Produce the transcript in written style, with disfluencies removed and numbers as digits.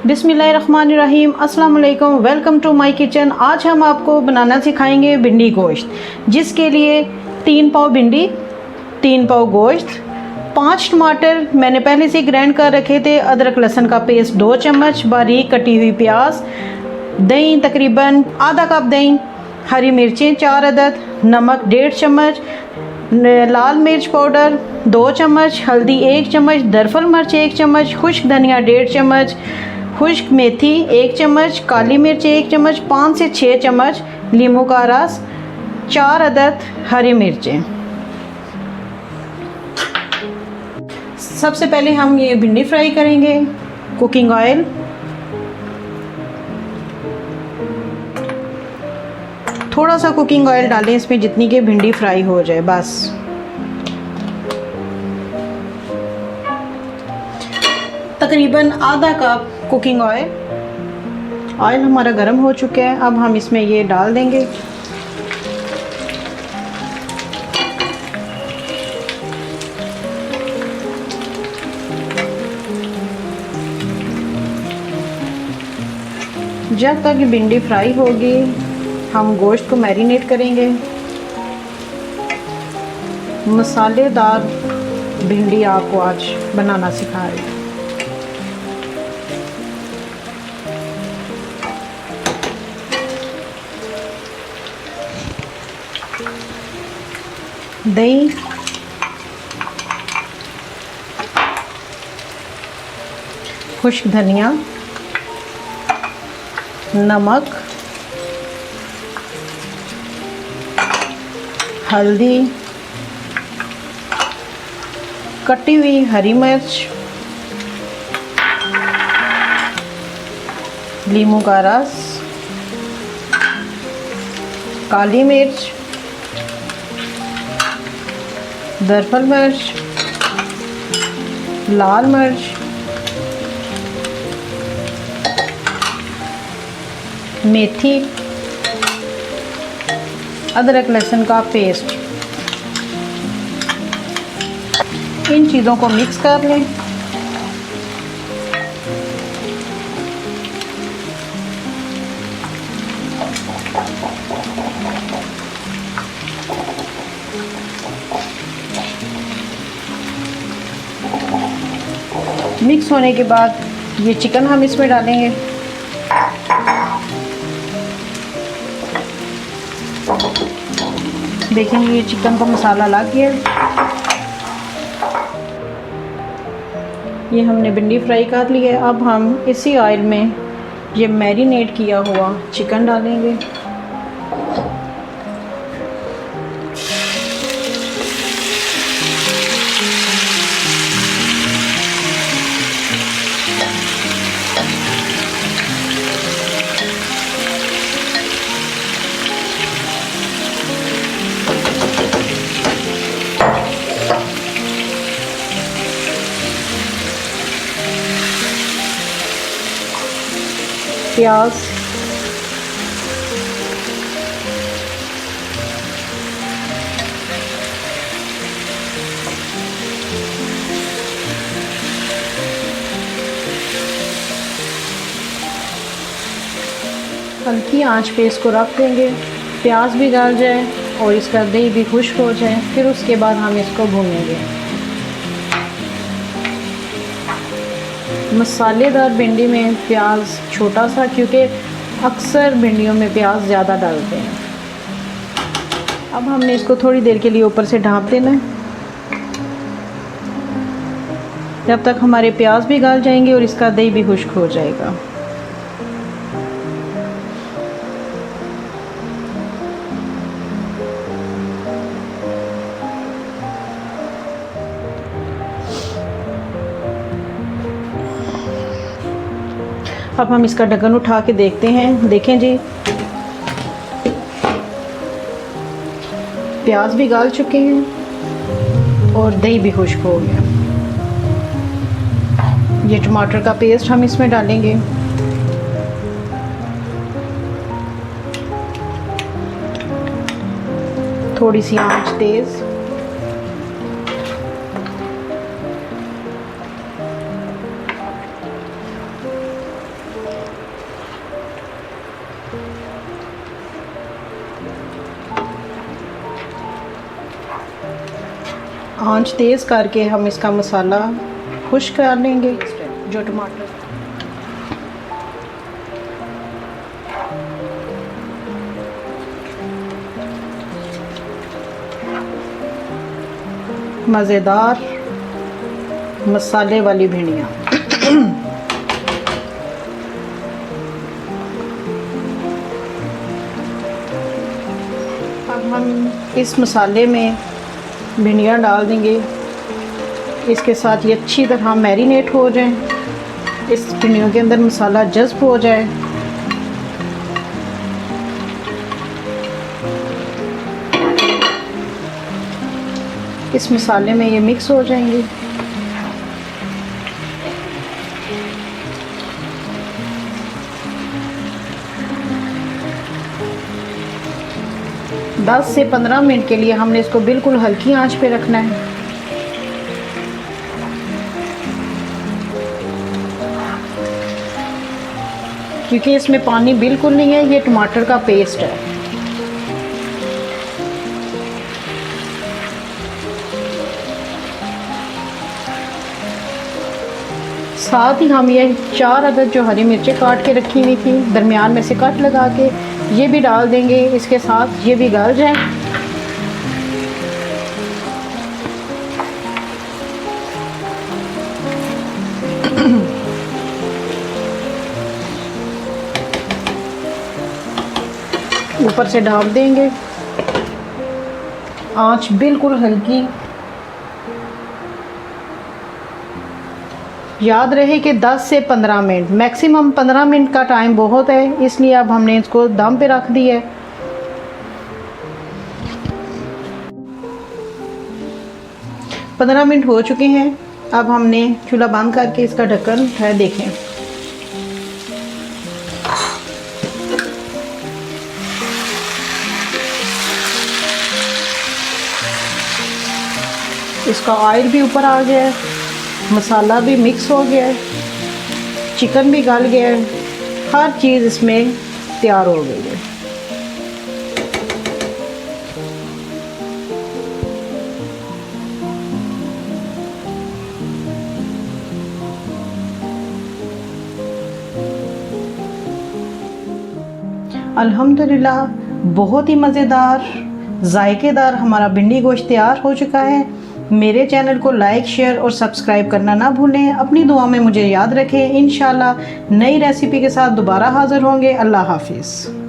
बिस्मिल्लाहिर्रहमानिर्रहीम, अस्सलाम वालेकुम, वेलकम टू माय किचन। आज हम आपको बनाना सिखाएंगे भिंडी गोश्त, जिसके लिए 3 पाव भिंडी, 3 पाव गोश्त, 5 टमाटर मैंने पहले से ग्राइंड कर रखे थे, अदरक लहसुन का पेस्ट 2 चम्मच, बारीक कटी हुई प्याज, दही तकरीबन आधा कप दही, हरी मिर्चें 4 अदद, नमक 1.5 चम्मच, लाल मिर्च पाउडर 2 चम्मच, हल्दी 1 चम्मच, दरफल मिर्च 1 चम्मच, खुश्क धनिया 1.5 चम्मच, खुश्क मेथी 1 चम्मच, काली मिर्च 1 चम्मच, 5 से 6 चम्मच नींबू का रस, 4 अदद हरी मिर्चें। सबसे पहले हम ये भिंडी फ्राई करेंगे। कुकिंग ऑयल, थोड़ा सा कुकिंग ऑयल डालें इसमें जितनी कि भिंडी फ्राई हो जाए बस। तकरीबन आधा कप कुकिंग ऑयल। ऑयल हमारा गर्म हो चुका है, अब हम इसमें ये डाल देंगे। जब तक भिंडी फ्राई होगी हम गोश्त को मैरिनेट करेंगे। मसालेदार भिंडी आपको आज बनाना सिखा रही हूँ। दही, खुश्क धनिया, नमक, हल्दी, कटी हुई हरी मिर्च, नींबू का रस, काली मिर्च, दरफल मिर्च, लाल मिर्च, मेथी, अदरक लहसुन का पेस्ट। इन चीज़ों को मिक्स कर लें। मिक्स होने के बाद ये चिकन हम इसमें डालेंगे। देखेंगे ये चिकन का मसाला लग गया। ये हमने भिंडी फ्राई कर ली है। अब हम इसी ऑयल में ये मैरिनेट किया हुआ चिकन डालेंगे। प्याज, हल्की आंच पे इसको रख देंगे, प्याज भी गल जाए और इसका दही भी खुश्क हो जाए। फिर उसके बाद हम इसको भूनेंगे। मसालेदार भिंडी में प्याज छोटा सा, क्योंकि अक्सर भिंडियों में प्याज ज़्यादा डालते हैं। अब हमने इसको थोड़ी देर के लिए ऊपर से ढाँप देना है, जब तक हमारे प्याज भी गल जाएंगे और इसका दही भी खुश्क हो जाएगा। अब हम इसका ढक्कन उठा के देखते हैं। देखें जी, प्याज भी गल चुके हैं और दही भी खुश्क हो गया। ये टमाटर का पेस्ट हम इसमें डालेंगे। थोड़ी सी आंच तेज़। आंच तेज़ करके हम इसका मसाला खुश्क कर लेंगे। जो टमाटर मज़ेदार मसाले वाली भिंडियाँ। अब हम इस मसाले में भिंडियाँ डाल देंगे। इसके साथ ये अच्छी तरह मैरिनेट हो जाएं, इस भिंडियों के अंदर मसाला जज़्ब हो जाए। इस मसाले में ये मिक्स हो जाएंगे। दस से 15 मिनट के लिए हमने इसको बिल्कुल हल्की आंच पे रखना है। क्योंकि इसमें पानी बिल्कुल नहीं है, ये टमाटर का पेस्ट है। साथ ही हम ये 4 अदद जो हरी मिर्चें काट के रखी हुई थी, दरमियान में से कट लगा के ये भी डाल देंगे। इसके साथ ये भी गल जाए। ऊपर से डाल देंगे। आंच बिल्कुल हल्की। याद रहे कि 10 से 15 मिनट, मैक्सिमम 15 मिनट का टाइम बहुत है, इसलिए अब हमने इसको दम पे रख दिया है। पंद्रह मिनट हो चुके हैं। अब हमने चूल्हा बंद करके इसका ढक्कन है देखें। इसका ऑयल भी ऊपर आ गया है, मसाला भी मिक्स हो गया है, चिकन भी गल गया है, हर चीज़ इसमें तैयार हो गई है। अल्हम्दुलिल्लाह बहुत ही मज़ेदार जायकेदार हमारा भिंडी गोश्त तैयार हो चुका है। मेरे चैनल को लाइक, शेयर और सब्सक्राइब करना ना भूलें। अपनी दुआ में मुझे याद रखें। इंशाल्लाह नई रेसिपी के साथ दोबारा हाज़िर होंगे। अल्लाह हाफिज़।